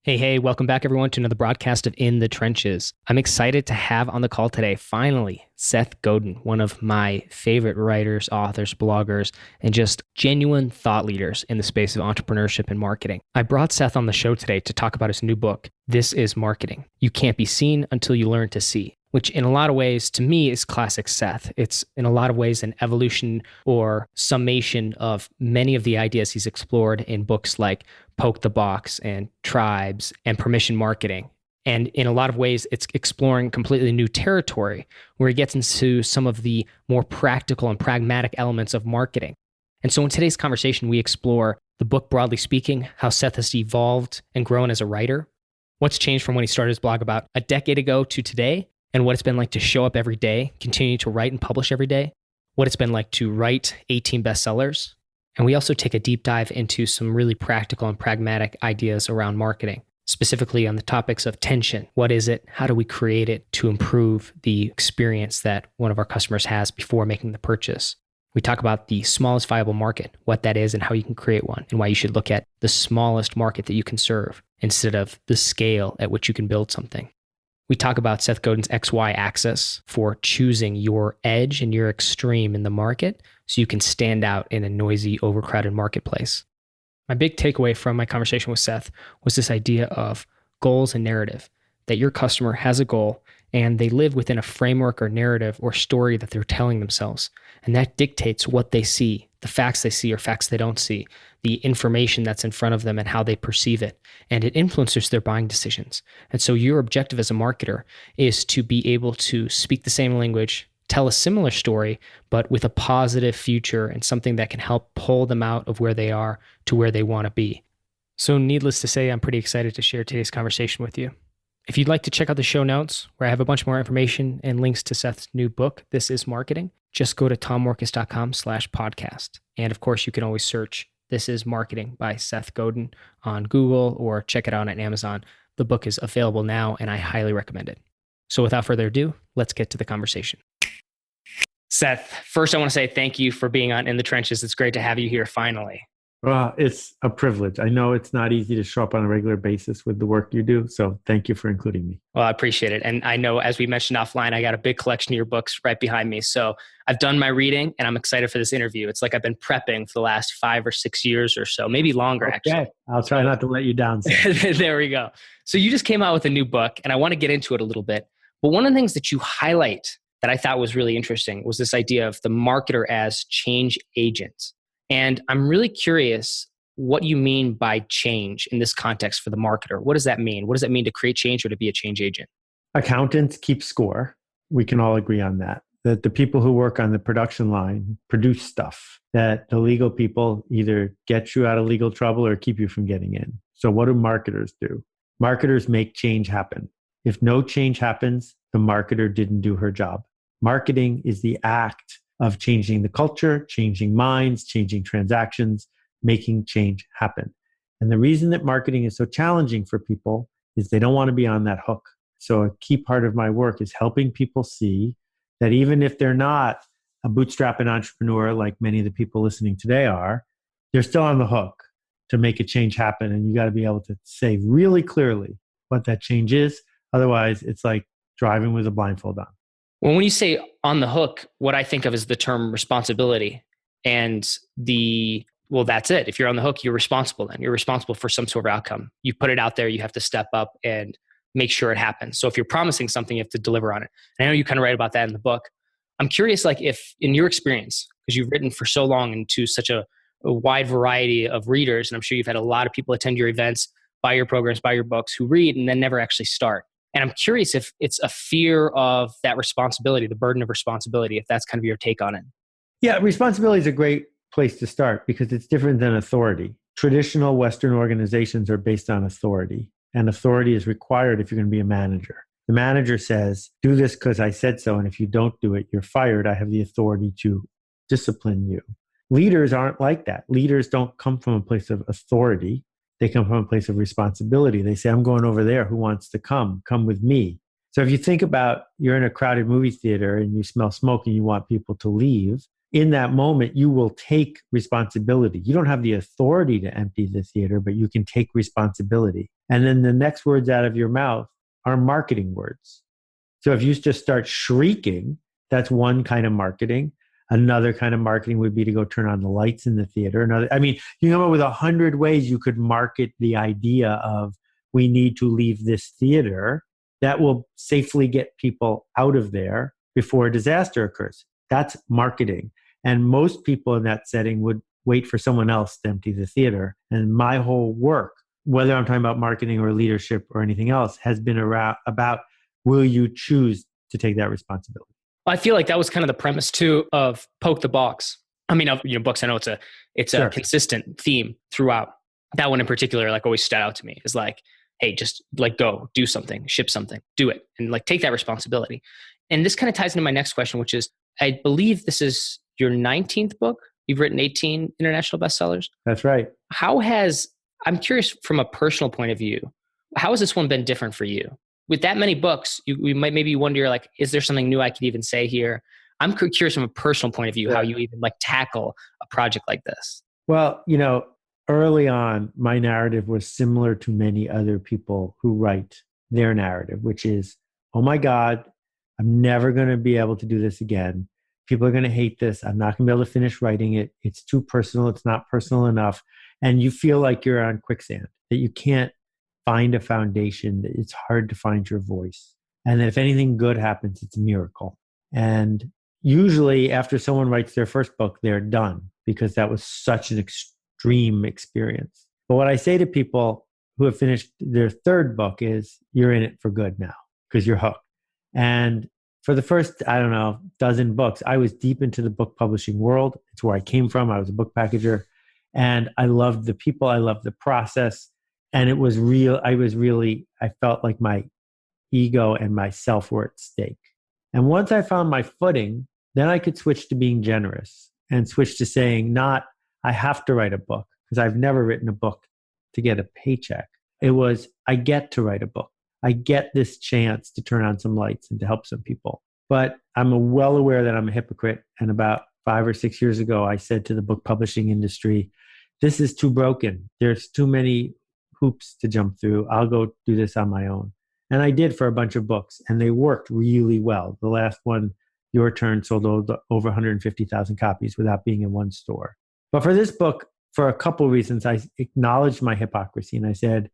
Hey, welcome back everyone to another broadcast of In the Trenches. I'm excited to have on the call today, finally, Seth Godin, one of my favorite writers, authors, bloggers, and just genuine thought leaders in the space of entrepreneurship and marketing. I brought Seth on the show today to talk about his new book, This is Marketing. You can't be seen until you learn to see, which in a lot of ways, to me, is classic Seth. It's in a lot of ways an evolution or summation of many of the ideas he's explored in books like Poke the Box and Tribes and Permission Marketing. And in a lot of ways, it's exploring completely new territory where he gets into some of the more practical and pragmatic elements of marketing. And so in today's conversation, we explore the book broadly speaking, how Seth has evolved and grown as a writer, what's changed from when he started his blog about a decade ago to today, and what it's been like to show up every day, continue to write and publish every day, what it's been like to write 18 bestsellers. And we also take a deep dive into some really practical and pragmatic ideas around marketing, specifically on the topics of tension. What is it? How do we create it to improve the experience that one of our customers has before making the purchase? We talk about the smallest viable market, what that is and how you can create one, and why you should look at the smallest market that you can serve instead of the scale at which you can build something. We talk about Seth Godin's XY axis for choosing your edge and your extreme in the market so you can stand out in a noisy, overcrowded marketplace. My big takeaway from my conversation with Seth was this idea of goals and narrative, that your customer has a goal and they live within a framework or narrative or story that they're telling themselves. And that dictates what they see, the facts they see or facts they don't see, the information that's in front of them and how they perceive it. And it influences their buying decisions. And so your objective as a marketer is to be able to speak the same language, tell a similar story, but with a positive future and something that can help pull them out of where they are to where they want to be. So needless to say, I'm pretty excited to share today's conversation with you. If you'd like to check out the show notes, where I have a bunch more information and links to Seth's new book, This is Marketing, just go to tommorkes.com/podcast. And of course, you can always search This is Marketing by Seth Godin on Google or check it out on Amazon. The book is available now and I highly recommend it. So without further ado, let's get to the conversation. Seth, first I want to say thank you for being on In the Trenches. It's great to have you here finally. Well, it's a privilege. I know it's not easy to show up on a regular basis with the work you do. So thank you for including me. Well, I appreciate it. And I know, as we mentioned offline, I got a big collection of your books right behind me. So I've done my reading and I'm excited for this interview. It's like I've been prepping for the last 5 or 6 years or so, maybe longer, actually. I'll try not to let you down. There we go. So you just came out with a new book and I want to get into it a little bit. But one of the things that you highlight that I thought was really interesting was this idea of the marketer as change agent. And I'm really curious what you mean by change in this context for the marketer. What does that mean? What does that mean to create change or to be a change agent? Accountants keep score. We can all agree on that. That the people who work on the production line produce stuff. That the legal people either get you out of legal trouble or keep you from getting in. So what do marketers do? Marketers make change happen. If no change happens, the marketer didn't do her job. Marketing is the act of changing the culture, changing minds, changing transactions, making change happen. And the reason that marketing is so challenging for people is they don't want to be on that hook. So a key part of my work is helping people see that even if they're not a bootstrapping entrepreneur like many of the people listening today are, they're still on the hook to make a change happen. And you got to be able to say really clearly what that change is. Otherwise, it's like driving with a blindfold on. Well, when you say on the hook, what I think of is the term responsibility and well, that's it. If you're on the hook, you're responsible then. You're responsible for some sort of outcome. You put it out there, you have to step up and make sure it happens. So if you're promising something, you have to deliver on it. And I know you kind of write about that in the book. I'm curious, like if in your experience, because you've written for so long and to such a wide variety of readers, and I'm sure you've had a lot of people attend your events, buy your programs, buy your books, who read and then never actually start. And I'm curious if it's a fear of that responsibility, the burden of responsibility, if that's kind of your take on it. Yeah, responsibility is a great place to start because it's different than authority. Traditional Western organizations are based on authority, and authority is required if you're going to be a manager. The manager says, do this because I said so, and if you don't do it, you're fired. I have the authority to discipline you. Leaders aren't like that. Leaders don't come from a place of authority. They come from a place of responsibility. They say, I'm going over there. Who wants to come? Come with me. So if you think about you're in a crowded movie theater and you smell smoke and you want people to leave, in that moment, you will take responsibility. You don't have the authority to empty the theater, but you can take responsibility. And then the next words out of your mouth are marketing words. So if you just start shrieking, that's one kind of marketing. Another kind of marketing would be to go turn on the lights in the theater. Another, I mean, you come up with 100 ways you could market the idea of we need to leave this theater that will safely get people out of there before a disaster occurs. That's marketing. And most people in that setting would wait for someone else to empty the theater. And my whole work, whether I'm talking about marketing or leadership or anything else, has been about will you choose to take that responsibility? I feel like that was kind of the premise too of Poke the Box. I mean, of books. I know it's a Sure. consistent theme throughout. That one in particular, like always stood out to me is like, hey, just like go do something, ship something, do it, and like take that responsibility. And this kind of ties into my next question, which is, I believe this is your 19th book. You've written 18 international bestsellers. That's right. I'm curious from a personal point of view, how has this one been different for you? With that many books, you might maybe wonder, like, is there something new I could even say here? I'm curious from a personal point of view, how you even like tackle a project like this. Well, early on, my narrative was similar to many other people who write their narrative, which is, oh my God, I'm never going to be able to do this again. People are going to hate this. I'm not going to be able to finish writing it. It's too personal. It's not personal enough. And you feel like you're on quicksand, that you can't find a foundation, that it's hard to find your voice. And that if anything good happens, it's a miracle. And usually after someone writes their first book, they're done because that was such an extreme experience. But what I say to people who have finished their third book is, you're in it for good now because you're hooked. And for the first, I don't know, dozen books, I was deep into the book publishing world. It's where I came from. I was a book packager. And I loved the people. I loved the process. And it was real. I felt like my ego and myself were at stake. And once I found my footing, then I could switch to being generous and switch to saying, not, I have to write a book, because I've never written a book to get a paycheck. It was, I get to write a book. I get this chance to turn on some lights and to help some people. But I'm well aware that I'm a hypocrite. And about 5 or 6 years ago, I said to the book publishing industry, this is too broken. There's too many hoops to jump through. I'll go do this on my own. And I did for a bunch of books, and they worked really well. The last one, Your Turn, sold over 150,000 copies without being in one store. But for this book, for a couple of reasons, I acknowledged my hypocrisy, and I said,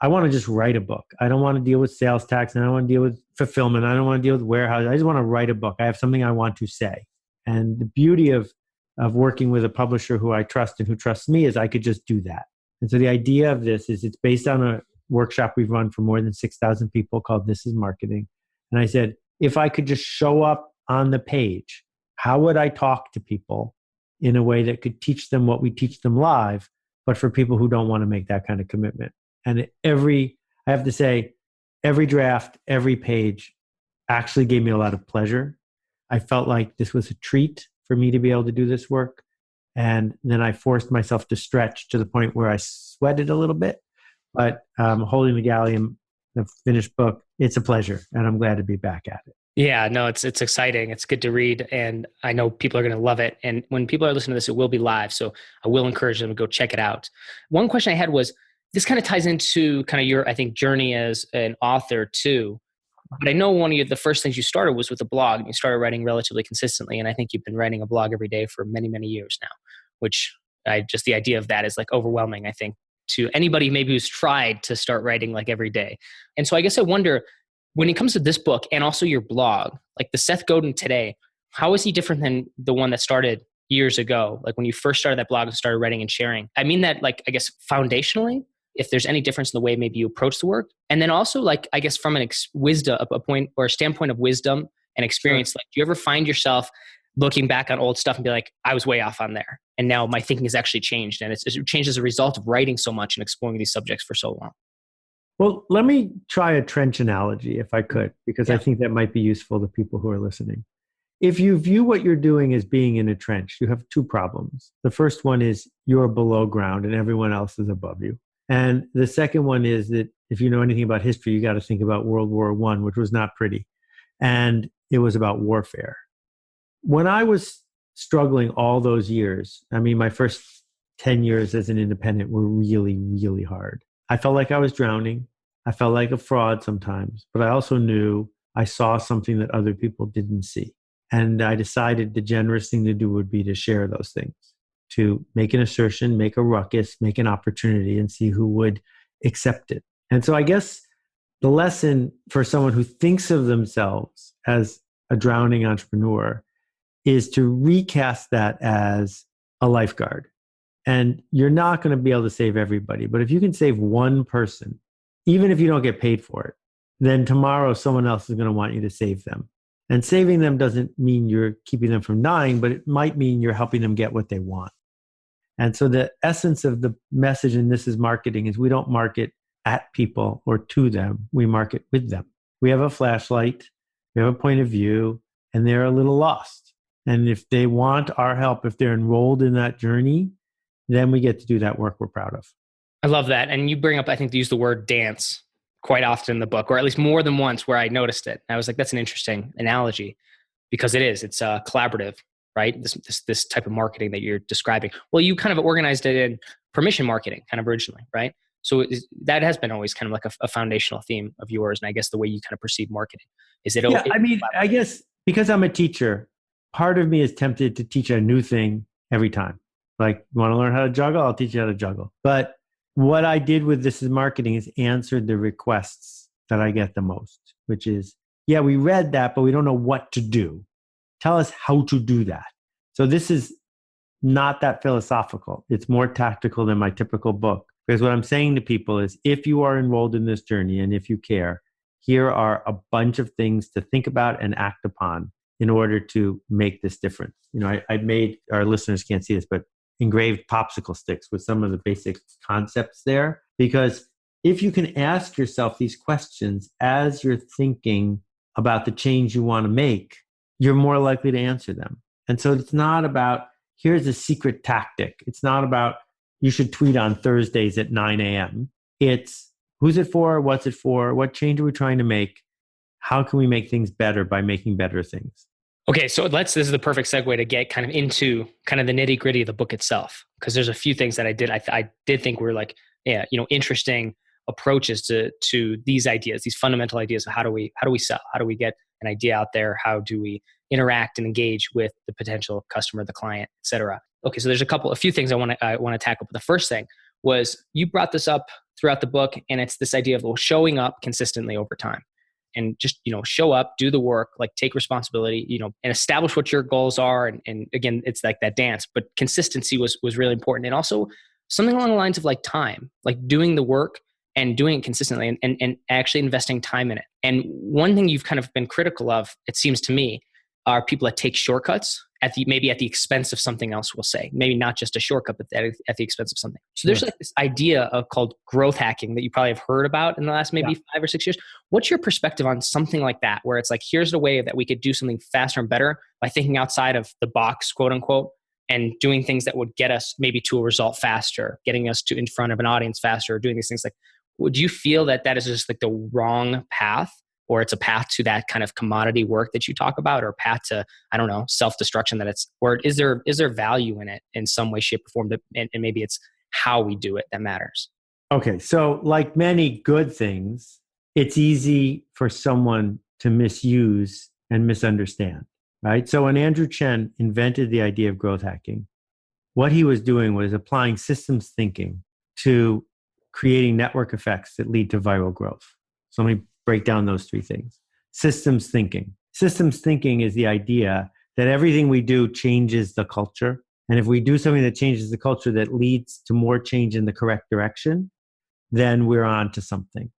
I want to just write a book. I don't want to deal with sales tax, and I don't want to deal with fulfillment. I don't want to deal with warehouse. I just want to write a book. I have something I want to say. And the beauty of working with a publisher who I trust and who trusts me is I could just do that. And so the idea of this is it's based on a workshop we've run for more than 6,000 people called This is Marketing. And I said, if I could just show up on the page, how would I talk to people in a way that could teach them what we teach them live, but for people who don't want to make that kind of commitment? And I have to say, every draft, every page actually gave me a lot of pleasure. I felt like this was a treat for me to be able to do this work. And then I forced myself to stretch to the point where I sweated a little bit. But holding the galleon, the finished book, it's a pleasure. And I'm glad to be back at it. Yeah, no, it's exciting. It's good to read. And I know people are going to love it. And when people are listening to this, it will be live. So I will encourage them to go check it out. One question I had was, this kind of ties into kind of your, I think, journey as an author too. But I know one of the first things you started was with a blog, and you started writing relatively consistently. And I think you've been writing a blog every day for many, many years now, which just the idea of that is like overwhelming, I think, to anybody maybe who's tried to start writing like every day. And so I guess I wonder, when it comes to this book and also your blog, like the Seth Godin today, how is he different than the one that started years ago? Like when you first started that blog and started writing and sharing. I mean that, like, I guess foundationally, if there's any difference in the way maybe you approach the work. And then also, like, I guess from an wisdom, a point or a standpoint of wisdom and experience, like, do you ever find yourself looking back on old stuff and be like, I was way off on there, and now my thinking has actually changed, and it's changed as a result of writing so much and exploring these subjects for so long? Well, let me try a trench analogy if I could, because I think that might be useful to people who are listening. If you view what you're doing as being in a trench, you have two problems. The first one is you're below ground and everyone else is above you. And the second one is that if you know anything about history, you got to think about World War I, which was not pretty. And it was about warfare. When I was struggling all those years. I mean, my first 10 years as an independent were really, really hard. I felt like I was drowning. I felt like a fraud sometimes, but I also knew I saw something that other people didn't see. And I decided the generous thing to do would be to share those things, to make an assertion, make a ruckus, make an opportunity, and see who would accept it. And so I guess the lesson for someone who thinks of themselves as a drowning entrepreneur is to recast that as a lifeguard. And you're not going to be able to save everybody. But if you can save one person, even if you don't get paid for it, then tomorrow someone else is going to want you to save them. And saving them doesn't mean you're keeping them from dying, but it might mean you're helping them get what they want. And so the essence of the message in This Is Marketing is we don't market at people or to them. We market with them. We have a flashlight, we have a point of view, and they're a little lost. And if they want our help, if they're enrolled in that journey, then we get to do that work we're proud of. I love that. And you bring up, I think, to use the word dance quite often in the book, or at least more than once where I noticed it. I was like, that's an interesting analogy because it is. It's collaborative, right? This type of marketing that you're describing. Well, you kind of organized it in permission marketing kind of originally, right? So that has been always kind of like a foundational theme of yours. And I guess the way you kind of perceive marketing is it. Yeah, I mean, I guess because I'm a teacher, part of me is tempted to teach a new thing every time. Like, you want to learn how to juggle? I'll teach you how to juggle. But what I did with This Is Marketing is answered the requests that I get the most, which is, yeah, we read that, but we don't know what to do. Tell us how to do that. So this is not that philosophical. It's more tactical than my typical book. Because what I'm saying to people is, if you are enrolled in this journey and if you care, here are a bunch of things to think about and act upon in order to make this difference. You know, I made, our listeners can't see this, but engraved popsicle sticks with some of the basic concepts there. Because if you can ask yourself these questions as you're thinking about the change you want to make, you're more likely to answer them. And so it's not about, here's a secret tactic. It's not about, you should tweet on Thursdays at 9 a.m. It's, who's it for? What's it for? What change are we trying to make? How can we make things better by making better things? Okay, so this is the perfect segue to get kind of into kind of the nitty gritty of the book itself. Because there's a few things that I did think were like, yeah, interesting approaches to these ideas, these fundamental ideas of how do we sell? How do we get an idea out there? How do we interact and engage with the potential customer, the client, et cetera? Okay, so there's a few things I want to tackle. But the first thing was, you brought this up throughout the book, and it's this idea of showing up consistently over time. And just, show up, do the work, like take responsibility, and establish what your goals are. And again, it's like that dance, but consistency was really important. And also something along the lines of like time, like doing the work and doing it consistently and actually investing time in it. And one thing you've kind of been critical of, it seems to me, are people that take shortcuts maybe at the expense of something else, we'll say. Maybe not just a shortcut, but at the expense of something. So there's like this idea called growth hacking that you probably have heard about in the last maybe 5 or 6 years. What's your perspective on something like that, where it's like, here's the way that we could do something faster and better by thinking outside of the box, quote unquote, and doing things that would get us maybe to a result faster, getting us to in front of an audience faster, doing these things. Like, would you feel that is just like the wrong path? Or it's a path to that kind of commodity work that you talk about, or a path to, I don't know, self-destruction or is there value in it in some way, shape, or form, and maybe it's how we do it that matters? Okay, so like many good things, it's easy for someone to misuse and misunderstand, right? So when Andrew Chen invented the idea of growth hacking, what he was doing was applying systems thinking to creating network effects that lead to viral growth. So let me break down those three things. Systems thinking. Systems thinking is the idea that everything we do changes the culture. And if we do something that changes the culture that leads to more change in the correct direction, then we're on to something.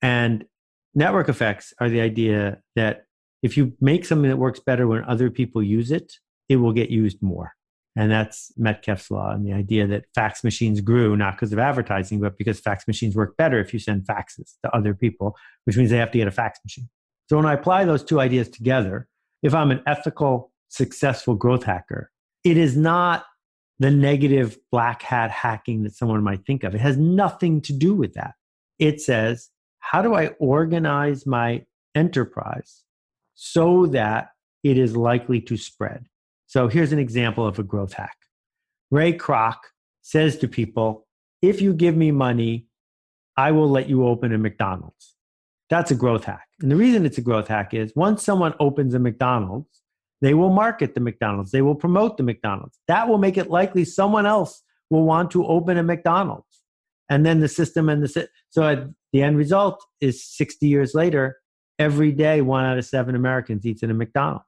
And network effects are the idea that if you make something that works better when other people use it, it will get used more. And that's Metcalfe's law, and the idea that fax machines grew not because of advertising, but because fax machines work better if you send faxes to other people, which means they have to get a fax machine. So when I apply those two ideas together, if I'm an ethical, successful growth hacker, it is not the negative black hat hacking that someone might think of. It has nothing to do with that. It says, how do I organize my enterprise so that it is likely to spread? So here's an example of a growth hack. Ray Kroc says to people, if you give me money, I will let you open a McDonald's. That's a growth hack. And the reason it's a growth hack is once someone opens a McDonald's, they will market the McDonald's. They will promote the McDonald's. That will make it likely someone else will want to open a McDonald's. And then the system so at the end result is 60 years later, every day, 1 out of 7 Americans eats in a McDonald's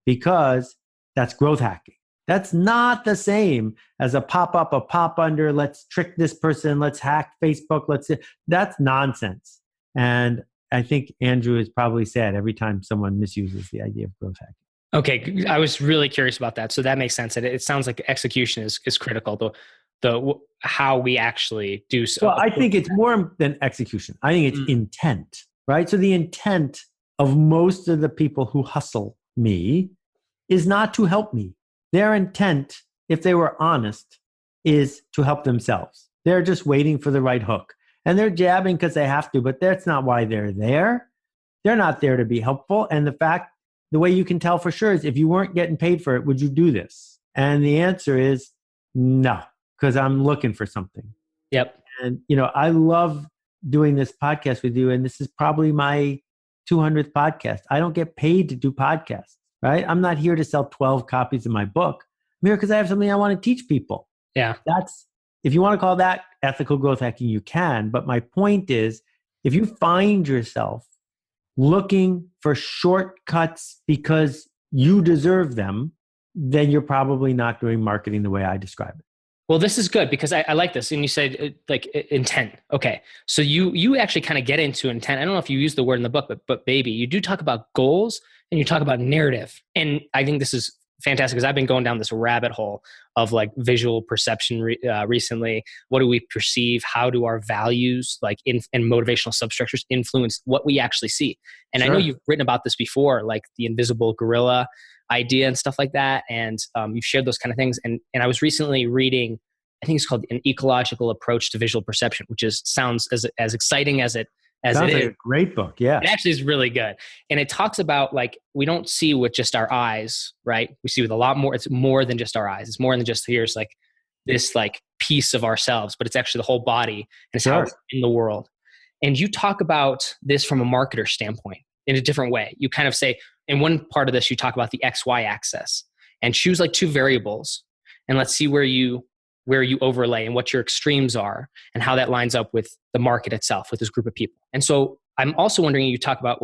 because that's growth hacking. That's not the same as a pop-up, a pop-under, let's trick this person, let's hack Facebook, that's nonsense. And I think Andrew is probably sad every time someone misuses the idea of growth hacking. Okay, I was really curious about that. So that makes sense. It sounds like execution is critical. The how we actually do so. Well, I think it's more than execution. I think it's intent, right? So the intent of most of the people who hustle me is not to help me. Their intent, if they were honest, is to help themselves. They're just waiting for the right hook. And they're jabbing because they have to, but that's not why they're there. They're not there to be helpful. And the way you can tell for sure is if you weren't getting paid for it, would you do this? And the answer is no, because I'm looking for something. Yep. And, I love doing this podcast with you. And this is probably my 200th podcast. I don't get paid to do podcasts, right? I'm not here to sell 12 copies of my book. I'm here because I have something I want to teach people. Yeah. If you want to call that ethical growth hacking, you can. But my point is, if you find yourself looking for shortcuts because you deserve them, then you're probably not doing marketing the way I describe it. Well, this is good because I like this. And you said like intent. Okay. So you actually kind of get into intent. I don't know if you use the word in the book, but baby, you do talk about goals and you talk about narrative. And I think this is fantastic because I've been going down this rabbit hole of like visual perception recently. What do we perceive? How do our values and motivational substructures influence what we actually see? And Sure. I know you've written about this before, like the invisible gorilla idea and stuff like that. And you've shared those kind of things. And I was recently reading, I think it's called An Ecological Approach to Visual Perception, which sounds as exciting as it Sounds like a great book. Yeah. It actually is really good. And it talks about like, we don't see with just our eyes, right? We see with a lot more. It's more than just our eyes. It's more than just here's like this like piece of ourselves, but it's actually the whole body and it's how it's in the world. And you talk about this from a marketer standpoint in a different way. You kind of say, in one part of this, you talk about the XY axis and choose like 2 variables and let's see where you overlay and what your extremes are and how that lines up with the market itself, with this group of people. And so I'm also wondering, when we talk about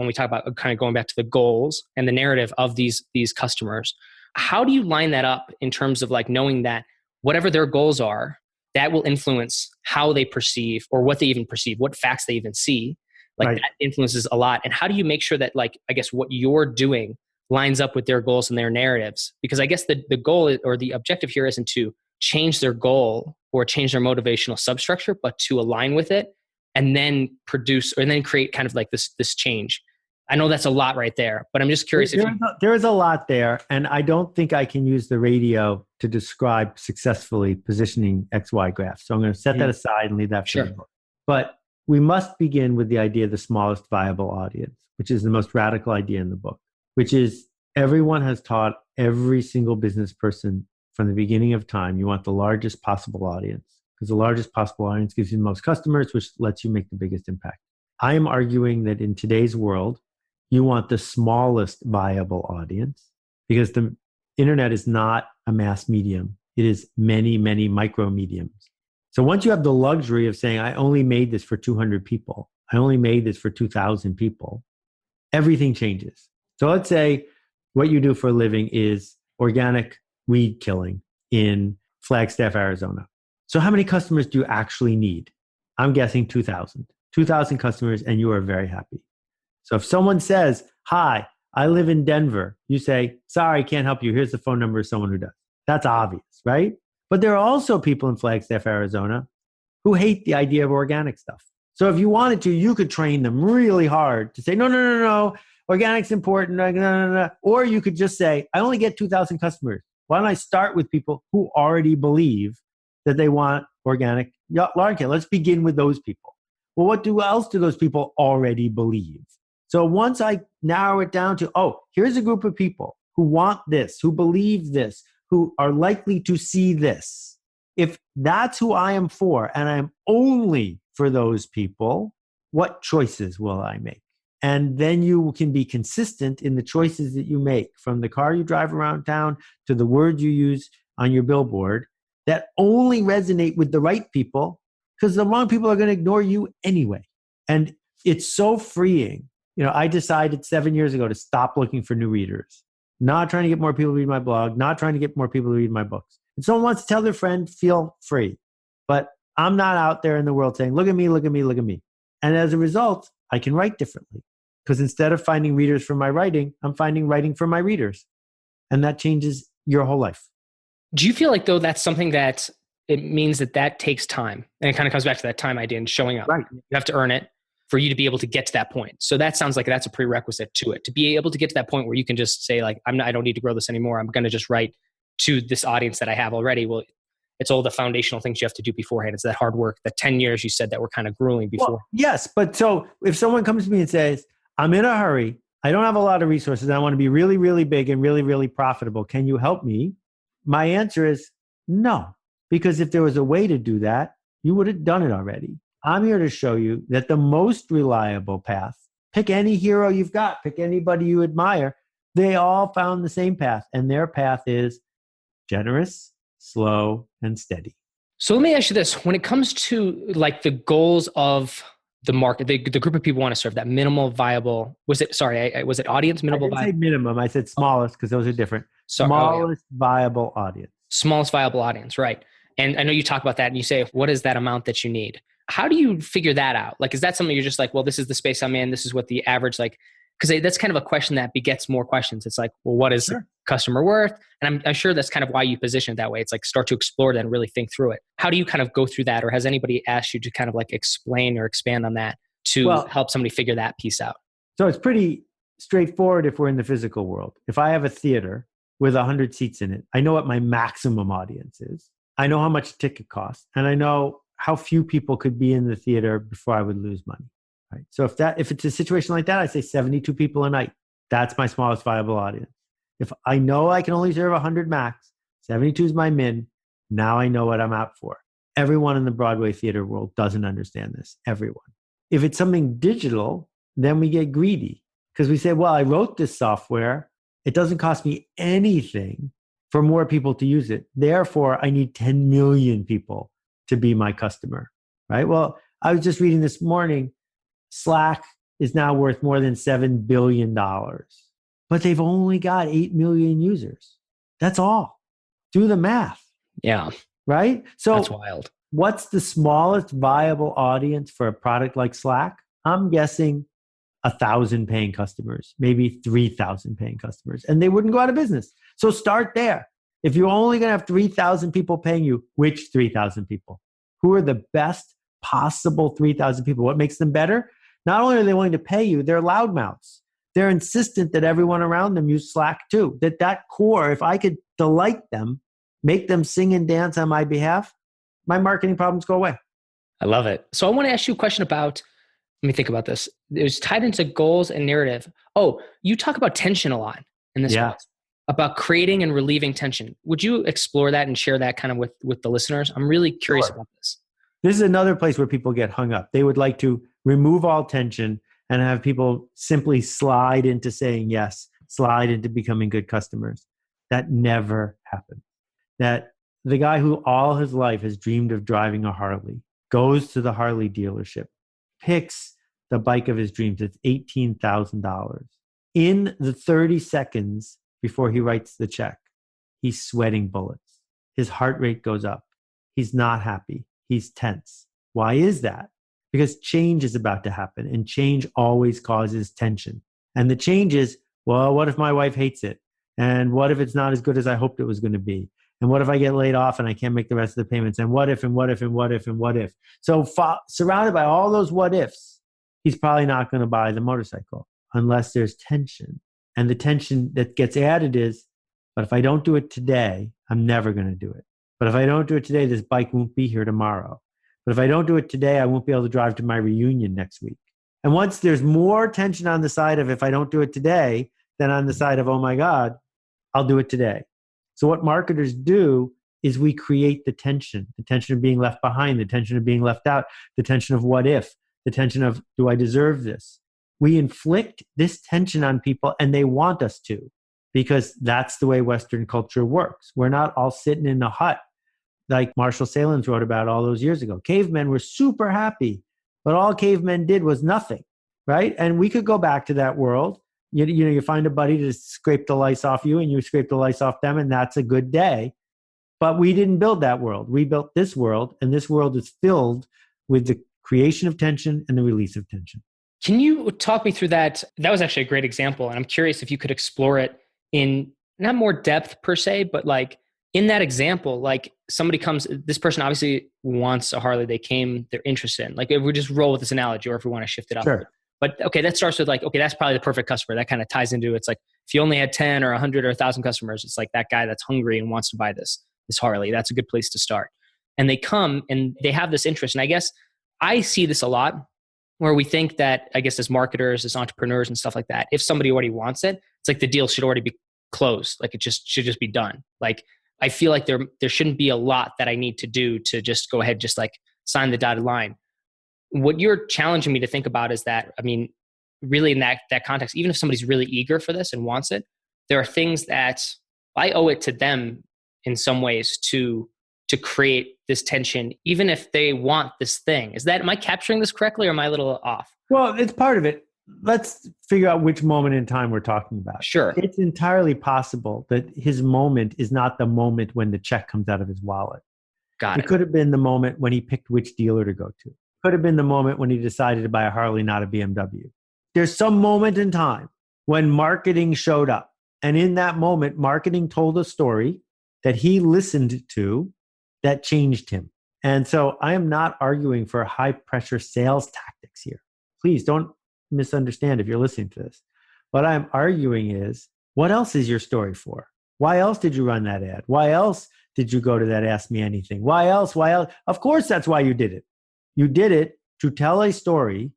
kind of going back to the goals and the narrative of these customers, how do you line that up in terms of like knowing that whatever their goals are, that will influence how they perceive or what they even perceive, what facts they even see. Like that influences a lot. And how do you make sure that like, I guess what you're doing lines up with their goals and their narratives? Because I guess the goal or the objective here isn't to change their goal or change their motivational substructure, but to align with it and then produce or then create kind of like this change. I know that's a lot right there, but I'm just curious. There is a lot there. And I don't think I can use the radio to describe successfully positioning XY graphs. So I'm going to set that aside and leave that for the book. But we must begin with the idea of the smallest viable audience, which is the most radical idea in the book, which is everyone has taught every single business person from the beginning of time, you want the largest possible audience because the largest possible audience gives you the most customers, which lets you make the biggest impact. I am arguing that in today's world, you want the smallest viable audience because the internet is not a mass medium. It is many, many micro mediums. So once you have the luxury of saying, I only made this for 200 people, I only made this for 2,000 people, everything changes. So let's say what you do for a living is organic weed killing in Flagstaff, Arizona. So how many customers do you actually need? I'm guessing 2,000. 2,000 customers and you are very happy. So if someone says, hi, I live in Denver, you say, sorry, can't help you. Here's the phone number of someone who does. That's obvious, right? But there are also people in Flagstaff, Arizona who hate the idea of organic stuff. So if you wanted to, you could train them really hard to say, no, organic's important. No. Or you could just say, I only get 2,000 customers. Why don't I start with people who already believe that they want organic lawn care? Let's begin with those people. Well, what else do those people already believe? So once I narrow it down to, here's a group of people who want this, who believe this, who are likely to see this, if that's who I am for, and I'm only for those people, what choices will I make? And then you can be consistent in the choices that you make, from the car you drive around town to the words you use on your billboard, that only resonate with the right people, because the wrong people are going to ignore you anyway. And it's so freeing. I decided 7 years ago to stop looking for new readers, not trying to get more people to read my blog, not trying to get more people to read my books. If someone wants to tell their friend, feel free. But I'm not out there in the world saying, look at me, look at me, look at me. And as a result, I can write differently, because instead of finding readers for my writing, I'm finding writing for my readers. And that changes your whole life. Do you feel like, though, that's something that it means that takes time? And it kind of comes back to that time idea and showing up. Right. You have to earn it for you to be able to get to that point. So that sounds like that's a prerequisite to it, to be able to get to that point where you can just say, like, I don't need to grow this anymore. I'm going to just write to this audience that I have already. Well, it's all the foundational things you have to do beforehand. It's that hard work, the 10 years you said that were kind of grueling before. Well, yes. But so if someone comes to me and says, I'm in a hurry, I don't have a lot of resources, I want to be really, really big and really, really profitable, can you help me? My answer is no, because if there was a way to do that, you would have done it already. I'm here to show you that the most reliable path, pick any hero you've got, pick anybody you admire, they all found the same path. And their path is generous, slow, and steady. So let me ask you this. When it comes to like the goals of the market, the group of people want to serve, that minimal viable, was it audience minimal I didn't viable? say minimum, I said smallest, because those are different. Smallest viable audience. Smallest viable audience, right. And I know you talk about that and you say, what is that amount that you need? How do you figure that out? Like, is that something you're just like, well, this is the space I'm in, this is what the average, like, because that's kind of a question that begets more questions. It's like, well, what is the customer worth? And I'm sure that's kind of why you position it that way. It's like, start to explore that and really think through it. How do you kind of go through that? Or has anybody asked you to kind of like explain or expand on that to help somebody figure that piece out? So it's pretty straightforward if we're in the physical world. If I have a theater with 100 seats in it, I know what my maximum audience is. I know how much a ticket costs, and I know how few people could be in the theater before I would lose money. Right? So if it's a situation like that, I say 72 people a night. That's my smallest viable audience. If I know I can only serve 100 max, 72 is my min, now I know what I'm out for. Everyone in the Broadway theater world doesn't understand this. Everyone. If it's something digital, then we get greedy, because we say, well, I wrote this software. It doesn't cost me anything for more people to use it. Therefore, I need 10 million people to be my customer, right? Well, I was just reading this morning, Slack is now worth more than $7 billion, but they've only got 8 million users. That's all. Do the math. Yeah. Right? So that's wild. What's the smallest viable audience for a product like Slack? I'm guessing 1,000 paying customers, maybe 3,000 paying customers, and they wouldn't go out of business. So start there. If you're only going to have 3,000 people paying you, which 3,000 people? Who are the best possible 3,000 people? What makes them better? Not only are they willing to pay you, they're loudmouths. They're insistent that everyone around them use Slack too. That core, if I could delight them, make them sing and dance on my behalf, my marketing problems go away. I love it. So I want to ask you a question about, let me think about this. It was tied into goals and narrative. Oh, you talk about tension a lot in this book, about creating and relieving tension. Would you explore that and share that kind of with the listeners? I'm really curious about this. This is another place where people get hung up. They would like to remove all tension and have people simply slide into saying yes, slide into becoming good customers. That never happened. That the guy who all his life has dreamed of driving a Harley goes to the Harley dealership, picks the bike of his dreams. It's $18,000. In the 30 seconds before he writes the check, he's sweating bullets. His heart rate goes up. He's not happy. He's tense. Why is that? Because change is about to happen, and change always causes tension. And the change is, well, what if my wife hates it? And what if it's not as good as I hoped it was going to be? And what if I get laid off and I can't make the rest of the payments? And what if, and what if, and what if, and what if? So surrounded by all those what ifs, he's probably not going to buy the motorcycle unless there's tension. And the tension that gets added is, but if I don't do it today, I'm never going to do it. But if I don't do it today, this bike won't be here tomorrow. But if I don't do it today, I won't be able to drive to my reunion next week. And once there's more tension on the side of if I don't do it today than on the side of, oh my God, I'll do it today. So what marketers do is we create the tension of being left behind, the tension of being left out, the tension of what if, the tension of do I deserve this? We inflict this tension on people and they want us to, because that's the way Western culture works. We're not all sitting in a hut like Marshall Sahlins wrote about all those years ago. Cavemen were super happy, but all cavemen did was nothing, right? And we could go back to that world. You find a buddy to scrape the lice off you and you scrape the lice off them, and that's a good day. But we didn't build that world. We built this world, and this world is filled with the creation of tension and the release of tension. Can you talk me through that? That was actually a great example. And I'm curious if you could explore it in not more depth per se, but like in that example, like somebody comes, this person obviously wants a Harley. They came, they're interested in, like, if we just roll with this analogy or if we want to shift it up. Sure. But okay, that starts with like, okay, that's probably the perfect customer. That kind of ties into, it's like, if you only had 10 or 100 or 1,000 customers, it's like that guy that's hungry and wants to buy this Harley. That's a good place to start. And they come and they have this interest. And I guess I see this a lot where we think that, I guess as marketers, as entrepreneurs and stuff like that, if somebody already wants it, it's like the deal should already be closed. Like it just should just be done. Like I feel like there shouldn't be a lot that I need to do to just go ahead, just like sign the dotted line. What you're challenging me to think about is that, I mean, really in that context, even if somebody's really eager for this and wants it, there are things that I owe it to them in some ways to create this tension, even if they want this thing. Am I capturing this correctly or am I a little off? Well, it's part of it. Let's figure out which moment in time we're talking about. Sure. It's entirely possible that his moment is not the moment when the check comes out of his wallet. Got it. It could have been the moment when he picked which dealer to go to. It could have been the moment when he decided to buy a Harley, not a BMW. There's some moment in time when marketing showed up. And in that moment, marketing told a story that he listened to that changed him. And so I am not arguing for high pressure sales tactics here. Please don't misunderstand if you're listening to this. What I'm arguing is, what else is your story for? Why else did you run that ad? Why else did you go to that Ask Me Anything? Why else? Why else? Of course, that's why you did it. You did it to tell a story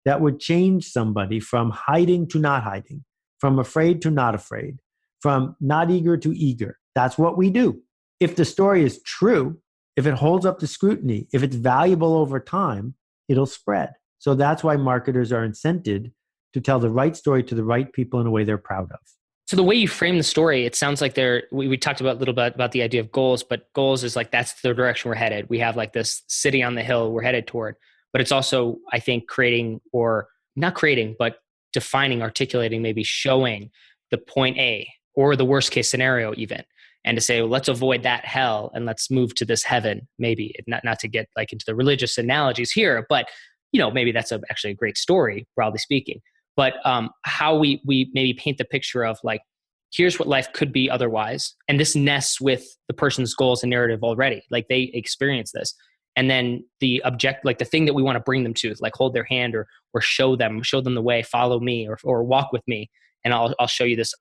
that would change somebody from hiding to not hiding, from afraid to not afraid, from not eager to eager. That's what we do. If the story is true, if it holds up to scrutiny, if it's valuable over time, it'll spread. So that's why marketers are incented to tell the right story to the right people in a way they're proud of. So the way you frame the story, it sounds like we talked about a little bit about the idea of goals, but goals is like, that's the direction we're headed. We have like this city on the hill we're headed toward, but it's also, I think, creating, or not creating, but defining, articulating, maybe showing the point A or the worst case scenario even. And to say, well, let's avoid that hell and let's move to this heaven, maybe not to get like into the religious analogies here, but maybe that's actually a great story, broadly speaking. But how we maybe paint the picture of like, here's what life could be otherwise. And this nests with the person's goals and narrative already. Like they experience this. And then the thing that we want to bring them to, like hold their hand or show them the way, follow me or walk with me. And I'll show you this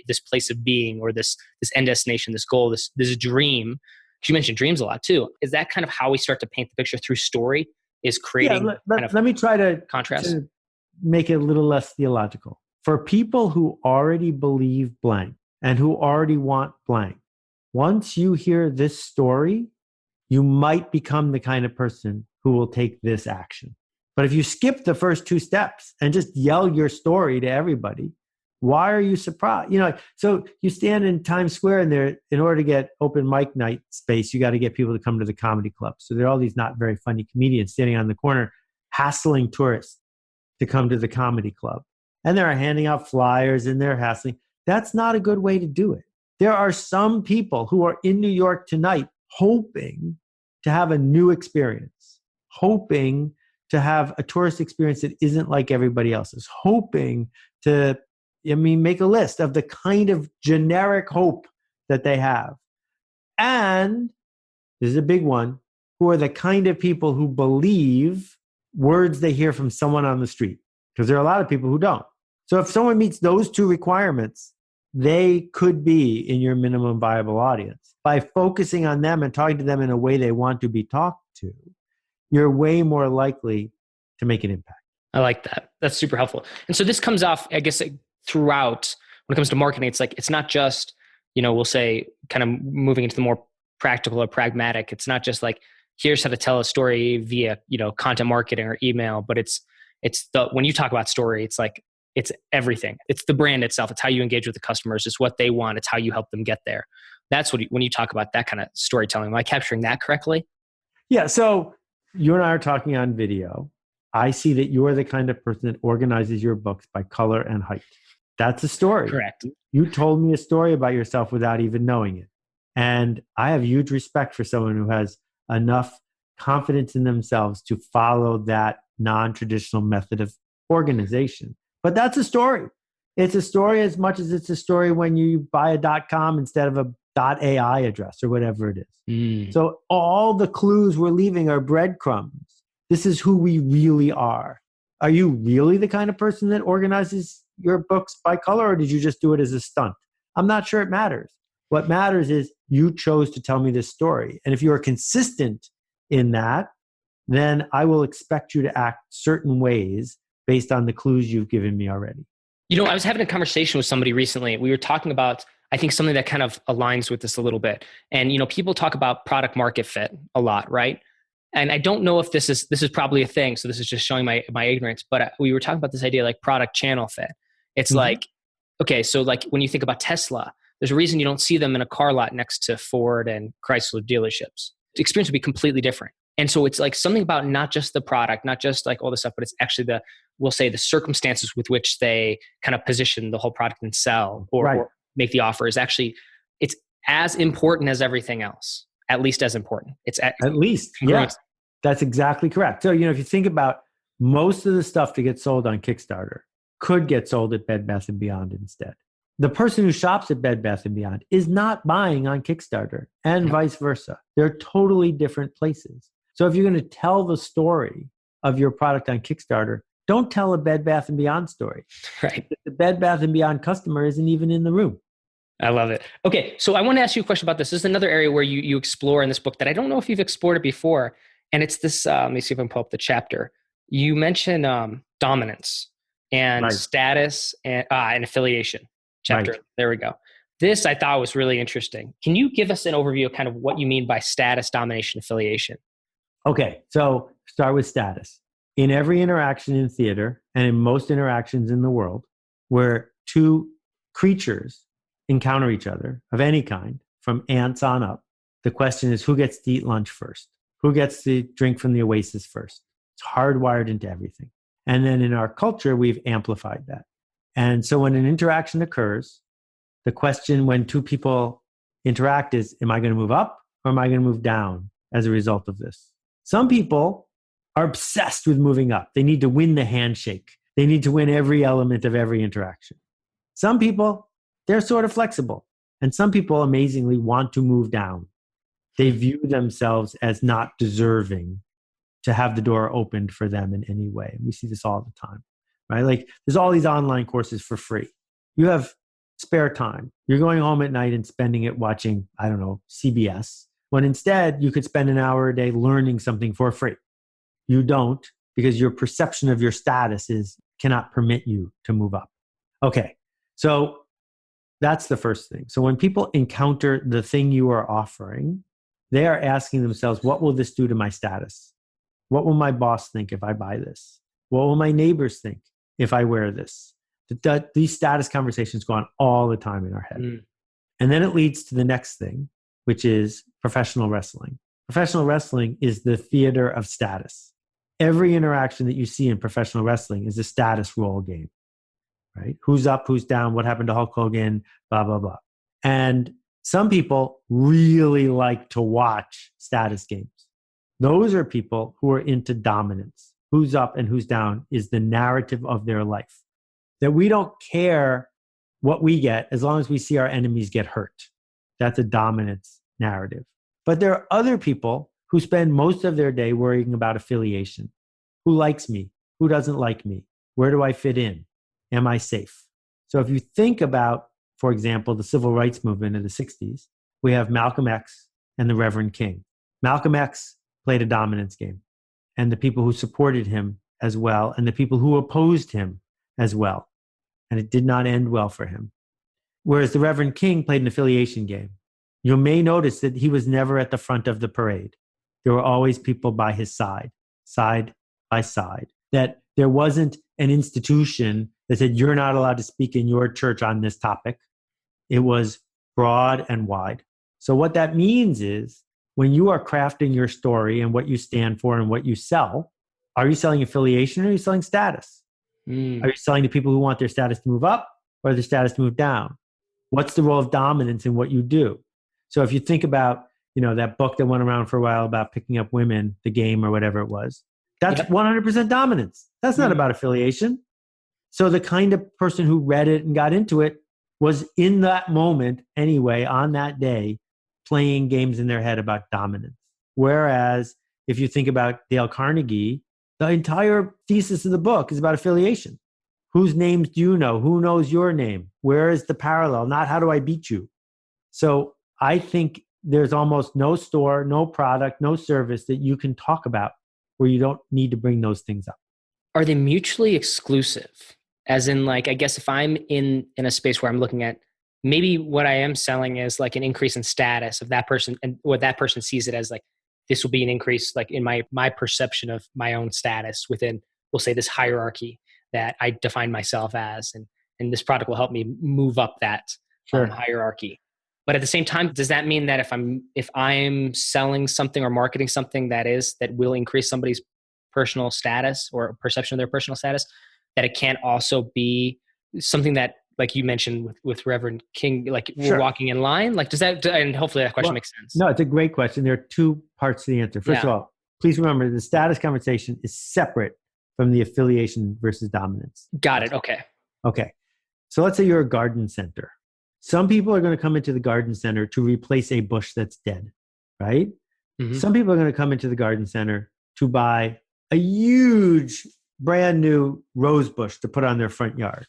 this place of being, or this end destination, this goal, this dream. You mentioned dreams a lot too. Is that kind of how we start to paint the picture through story? Is creating let me try to contrast. To make it a little less theological. For people who already believe blank and who already want blank, once you hear this story, you might become the kind of person who will take this action. But if you skip the first two steps and just yell your story to everybody, why are you surprised? So you stand in Times Square and in order to get open mic night space, you got to get people to come to the comedy club. So there are all these not very funny comedians standing on the corner, hassling tourists to come to the comedy club. And they're handing out flyers and they're hassling. That's not a good way to do it. There are some people who are in New York tonight hoping to have a new experience, hoping to have a tourist experience that isn't like everybody else's, hoping to make a list of the kind of generic hope that they have. And this is a big one, who are the kind of people who believe words they hear from someone on the street, because there are a lot of people who don't. So if someone meets those two requirements, they could be in your minimum viable audience. By focusing on them and talking to them in a way they want to be talked to, you're way more likely to make an impact. I like that. That's super helpful. And so this comes off, I guess, throughout when it comes to marketing. It's like, it's not just we'll say kind of moving into the more practical or pragmatic. It's not just like, here's how to tell a story via, content marketing or email, but when you talk about story, it's like, it's everything. It's the brand itself. It's how you engage with the customers. It's what they want. It's how you help them get there. That's when you talk about that kind of storytelling. Am I capturing that correctly? Yeah. So you and I are talking on video. I see that you're the kind of person that organizes your books by color and height. That's a story. Correct. You told me a story about yourself without even knowing it. And I have huge respect for someone who has enough confidence in themselves to follow that non-traditional method of organization. But that's a story. It's a story as much as it's a story when you buy a .com instead of a .ai address or whatever it is. So all the clues we're leaving are breadcrumbs. This is who we really are. Are you really the kind of person that organizes your books by color, or did you just do it as a stunt? I'm not sure it matters. What matters is you chose to tell me this story. And if you are consistent in that, then I will expect you to act certain ways based on the clues you've given me already. I was having a conversation with somebody recently. We were talking about, I think, something that kind of aligns with this a little bit. And, people talk about product market fit a lot, right? And I don't know if this is probably a thing. So this is just showing my ignorance. But we were talking about this idea like product channel fit. It's like, okay, so like when you think about Tesla, there's a reason you don't see them in a car lot next to Ford and Chrysler dealerships. The experience would be completely different. And so it's like something about not just the product, not just like all this stuff, but it's actually we'll say the circumstances with which they kind of position the whole product and sell or make the offer it's as important as everything else, at least as important. It's at least. Yes, that's exactly correct. So, if you think about most of the stuff that gets sold on Kickstarter could get sold at Bed Bath & Beyond instead. The person who shops at Bed Bath & Beyond is not buying on Kickstarter and vice versa. They're totally different places. So if you're going to tell the story of your product on Kickstarter, don't tell a Bed Bath & Beyond story. Right. The Bed Bath & Beyond customer isn't even in the room. I love it. Okay, so I want to ask you a question about this. This is another area where you explore in this book that I don't know if you've explored it before. And it's this, let me see if I can pull up the chapter. You mention dominance and status and affiliation chapter. Right. There we go. This I thought was really interesting. Can you give us an overview of kind of what you mean by status, domination, affiliation? Okay, so start with status. In every interaction in theater and in most interactions in the world where two creatures encounter each other of any kind, from ants on up, the question is who gets to eat lunch first? Who gets to drink from the oasis first? It's hardwired into everything. And then in our culture, we've amplified that. And so when an interaction occurs, the question when two people interact is, am I going to move up or am I going to move down as a result of this? Some people are obsessed with moving up. They need to win the handshake. They need to win every element of every interaction. Some people, they're sort of flexible. And some people amazingly want to move down. They view themselves as not deserving to have the door opened for them in any way. And we see this all the time, right? Like there's all these online courses for free. You have spare time. You're going home at night and spending it watching, I don't know, CBS, when instead you could spend an hour a day learning something for free. You don't, because your perception of your status cannot permit you to move up. Okay, so that's the first thing. So when people encounter the thing you are offering, they are asking themselves, what will this do to my status? What will my boss think if I buy this? What will my neighbors think if I wear this? These status conversations go on all the time in our head. And then it leads to the next thing, which is professional wrestling. Professional wrestling is the theater of status. Every interaction that you see in professional wrestling is a status role game, right? Who's up, who's down, what happened to Hulk Hogan, blah, blah, blah. And some people really like to watch status games. Those are people who are into dominance. Who's up and who's down is the narrative of their life. That we don't care what we get as long as we see our enemies get hurt. That's a dominance narrative. But there are other people who spend most of their day worrying about affiliation. Who likes me? Who doesn't like me? Where do I fit in? Am I safe? So if you think about, for example, the civil rights movement of the 60s, we have Malcolm X and the Reverend King. Malcolm X played a dominance game, and the people who supported him as well, and the people who opposed him as well. And it did not end well for him. Whereas the Reverend King played an affiliation game. You may notice that he was never at the front of the parade. There were always people by his side by side. That there wasn't an institution that said, you're not allowed to speak in your church on this topic. It was broad and wide. So what that means is when you are crafting your story and what you stand for and what you sell, are you selling affiliation or are you selling status? Are you selling to people who want their status to move up or their status to move down? What's the role of dominance in what you do? So if you think about, that book that went around for a while about picking up women, the game or whatever it was, that's 100% dominance. That's not about affiliation. So the kind of person who read it and got into it was in that moment anyway, on that day, playing games in their head about dominance. Whereas if you think about Dale Carnegie, the entire thesis of the book is about affiliation. Whose names do you know? Who knows your name? Where is the parallel? Not how do I beat you? So I think there's almost no store, no product, no service that you can talk about where you don't need to bring those things up. Are they mutually exclusive? As in, like, I guess if I'm in a space where I'm looking at maybe what I am selling is like an increase in status of that person, and what that person sees it as, like, this will be an increase, like in my perception of my own status within, we'll say, this hierarchy that I define myself as, and this product will help me move up that hierarchy. But at the same time, does that mean that if I'm selling something or marketing something that will increase somebody's personal status or perception of their personal status, that it can't also be something that, like you mentioned with Reverend King, like we're walking in line? Like, does that, and hopefully that question makes sense. No, it's a great question. There are two parts to the answer. First of all, please remember the status conversation is separate from the affiliation versus dominance. Got it. Okay. So let's say you're a garden center. Some people are going to come into the garden center to replace a bush that's dead, right? Mm-hmm. Some people are going to come into the garden center to buy a huge brand new rose bush to put on their front yard.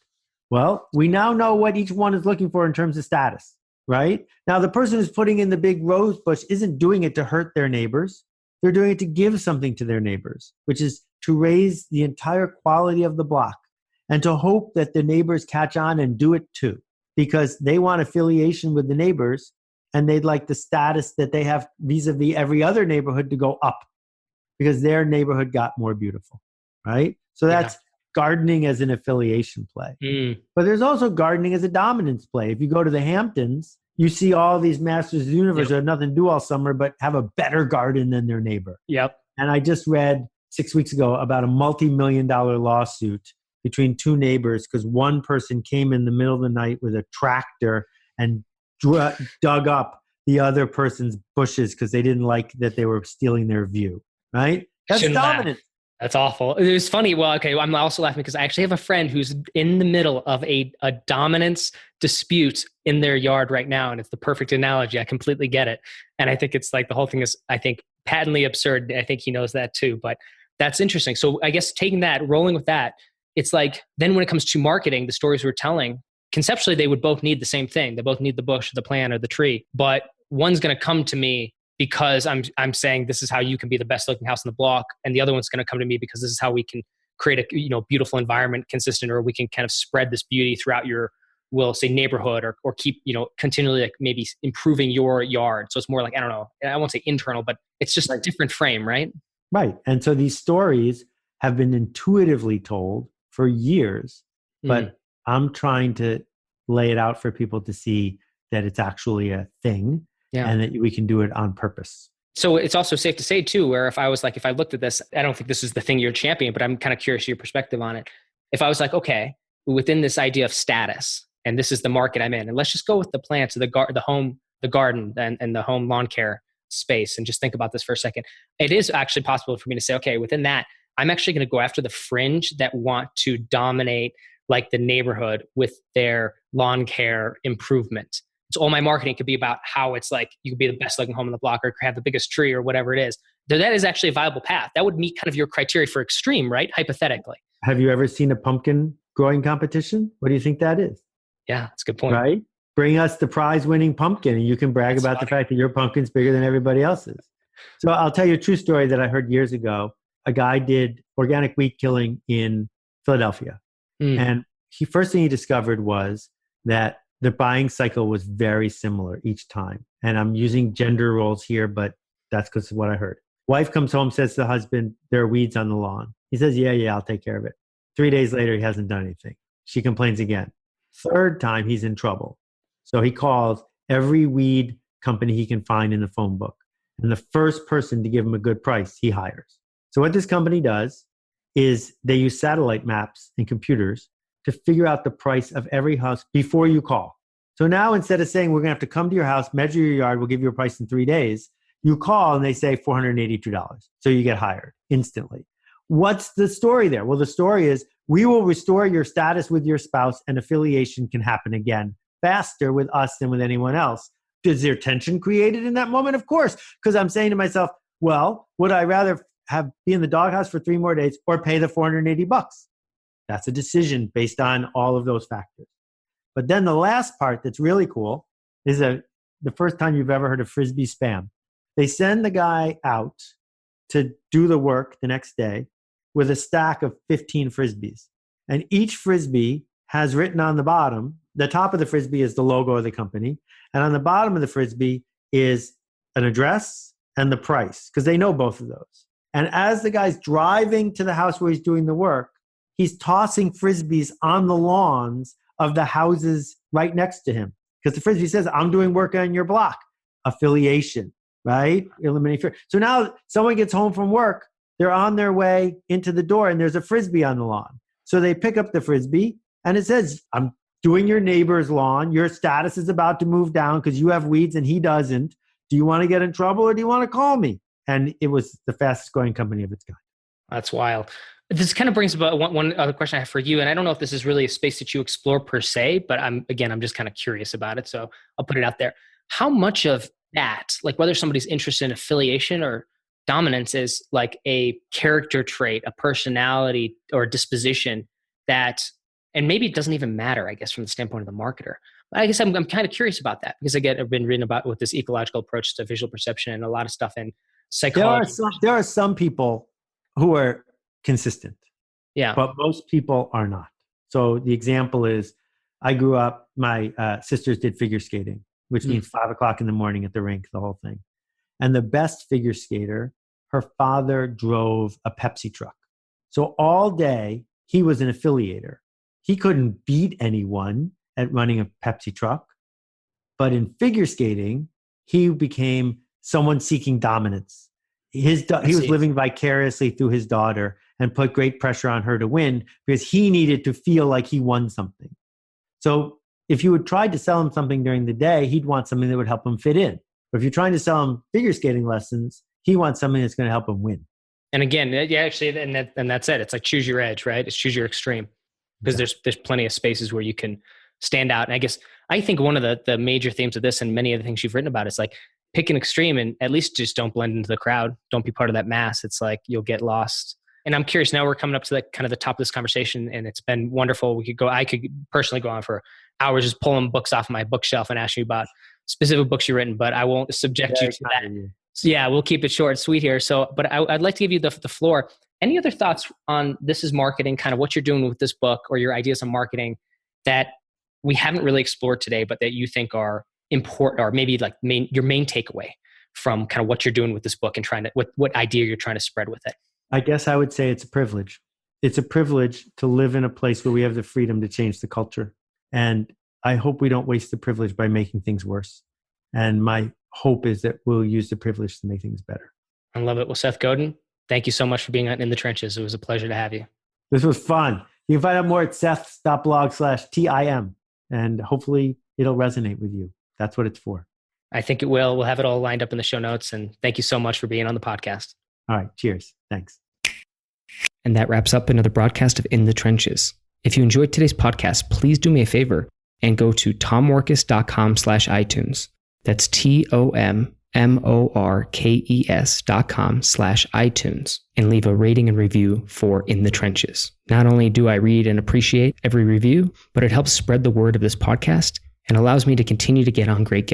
Well, we now know what each one is looking for in terms of status, right? Now, the person who's putting in the big rose bush isn't doing it to hurt their neighbors. They're doing it to give something to their neighbors, which is to raise the entire quality of the block and to hope that the neighbors catch on and do it too, because they want affiliation with the neighbors and they'd like the status that they have vis-a-vis every other neighborhood to go up because their neighborhood got more beautiful, right? So that's gardening as an affiliation play. But there's also gardening as a dominance play. If you go to the Hamptons, you see all these masters of the universe who have nothing to do all summer but have a better garden than their neighbor. And I just read 6 weeks ago about a multi-million-dollar lawsuit between two neighbors because one person came in the middle of the night with a tractor and dug up the other person's bushes because they didn't like that they were stealing their view, right? That's dominant. That's awful. It was funny. Well, okay, I'm also laughing because I actually have a friend who's in the middle of a dominance dispute in their yard right now, and it's the perfect analogy. I completely get it. And I think it's like the whole thing is, I think, patently absurd. I think he knows that too, but that's interesting. So I guess taking that, rolling with that, it's like then when it comes to marketing, the stories we're telling, conceptually, they would both need the same thing. They both need the bush, the plant, or the tree. But one's going to come to me because I'm saying this is how you can be the best looking house in the block, and the other one's going to come to me because this is how we can create a beautiful environment, consistent, or we can kind of spread this beauty throughout your, we'll say, neighborhood, or keep continually like maybe improving your yard. So it's more like, I don't know, I won't say internal, but it's just a different frame, right? Right. And so these stories have been intuitively told for years, but I'm trying to lay it out for people to see that it's actually a thing and that we can do it on purpose. So it's also safe to say too, where if I looked at this, I don't think this is the thing you're championing, but I'm kind of curious your perspective on it. If I was like, okay, within this idea of status, and this is the market I'm in, and let's just go with the plants, the garden and the home lawn care space, and just think about this for a second. It is actually possible for me to say, okay, within that, I'm actually going to go after the fringe that want to dominate like the neighborhood with their lawn care improvement. So all my marketing could be about how it's like you could be the best looking home in the block or have the biggest tree or whatever it is. That is actually a viable path. That would meet kind of your criteria for extreme, right? Hypothetically. Have you ever seen a pumpkin growing competition? What do you think that is? Yeah, that's a good point. Right? Bring us the prize winning pumpkin and you can brag about the fact that your pumpkin's bigger than everybody else's. So I'll tell you a true story that I heard years ago. A guy did organic weed killing in Philadelphia. And first thing he discovered was that the buying cycle was very similar each time. And I'm using gender roles here, but that's because of what I heard. Wife comes home, says to the husband, there are weeds on the lawn. He says, yeah, I'll take care of it. 3 days later, he hasn't done anything. She complains again. Third time, he's in trouble. So he calls every weed company he can find in the phone book. And the first person to give him a good price, he hires. So what this company does is they use satellite maps and computers to figure out the price of every house before you call. So now instead of saying, we're going to have to come to your house, measure your yard, we'll give you a price in 3 days, you call and they say $482. So you get hired instantly. What's the story there? Well, the story is we will restore your status with your spouse and affiliation can happen again faster with us than with anyone else. Is there tension created in that moment? Of course, because I'm saying to myself, well, would I rather be in the doghouse for 3 more days or pay the $480? That's a decision based on all of those factors. But then the last part that's really cool is the first time you've ever heard of Frisbee spam. They send the guy out to do the work the next day with a stack of 15 Frisbees. And each Frisbee has written on the bottom, the top of the Frisbee is the logo of the company. And on the bottom of the Frisbee is an address and the price, because they know both of those. And as the guy's driving to the house where he's doing the work, he's tossing Frisbees on the lawns of the houses right next to him. Because the Frisbee says, I'm doing work on your block. Affiliation, right? Eliminate fear. So now someone gets home from work, they're on their way into the door and there's a Frisbee on the lawn. So they pick up the Frisbee and it says, I'm doing your neighbor's lawn. Your status is about to move down because you have weeds and he doesn't. Do you want to get in trouble or do you want to call me? And it was the fastest growing company of its kind. That's wild. This kind of brings about one other question I have for you. And I don't know if this is really a space that you explore per se, but I'm just kind of curious about it. So I'll put it out there. How much of that, like whether somebody's interested in affiliation or dominance, is like a character trait, a personality or disposition that, and maybe it doesn't even matter, I guess, from the standpoint of the marketer. But I guess I'm kind of curious about that because again, I've been reading about with this ecological approach to visual perception and a lot of stuff in psychology. There are some people who are consistent. Yeah. But most people are not. So the example is, I grew up, my sisters did figure skating, which means 5 o'clock in the morning at the rink, the whole thing. And the best figure skater, her father drove a Pepsi truck. So all day, he was an affiliator. He couldn't beat anyone at running a Pepsi truck. But in figure skating, he became someone seeking dominance. He was living vicariously through his daughter and put great pressure on her to win because he needed to feel like he won something. So if you had tried to sell him something during the day, he'd want something that would help him fit in. But if you're trying to sell him figure skating lessons, he wants something that's going to help him win. And again, yeah, actually, and that's it. It's like choose your edge, right? It's choose your extreme because there's plenty of spaces where you can stand out. And I guess I think one of the major themes of this and many of the things you've written about is like pick an extreme and at least just don't blend into the crowd. Don't be part of that mass. It's like you'll get lost. And I'm curious, now we're coming up to the kind of the top of this conversation and it's been wonderful. I could personally go on for hours just pulling books off my bookshelf and asking you about specific books you've written, but I won't subject you to that. So yeah, we'll keep it short and sweet here. So, but I'd like to give you the floor. Any other thoughts on This Is Marketing, kind of what you're doing with this book or your ideas on marketing that we haven't really explored today, but that you think are important or maybe like your main takeaway from kind of what you're doing with this book and trying to, what idea you're trying to spread with it? I guess I would say it's a privilege. It's a privilege to live in a place where we have the freedom to change the culture. And I hope we don't waste the privilege by making things worse. And my hope is that we'll use the privilege to make things better. I love it. Well, Seth Godin, thank you so much for being in the trenches. It was a pleasure to have you. This was fun. You can find out more at seth.blog/TIM. And hopefully it'll resonate with you. That's what it's for. I think it will. We'll have it all lined up in the show notes. And thank you so much for being on the podcast. All right. Cheers. Thanks. And that wraps up another broadcast of In the Trenches. If you enjoyed today's podcast, please do me a favor and go to tommorkes.com/iTunes. That's TOMMORKES.com/iTunes and leave a rating and review for In the Trenches. Not only do I read and appreciate every review, but it helps spread the word of this podcast and allows me to continue to get on great guests.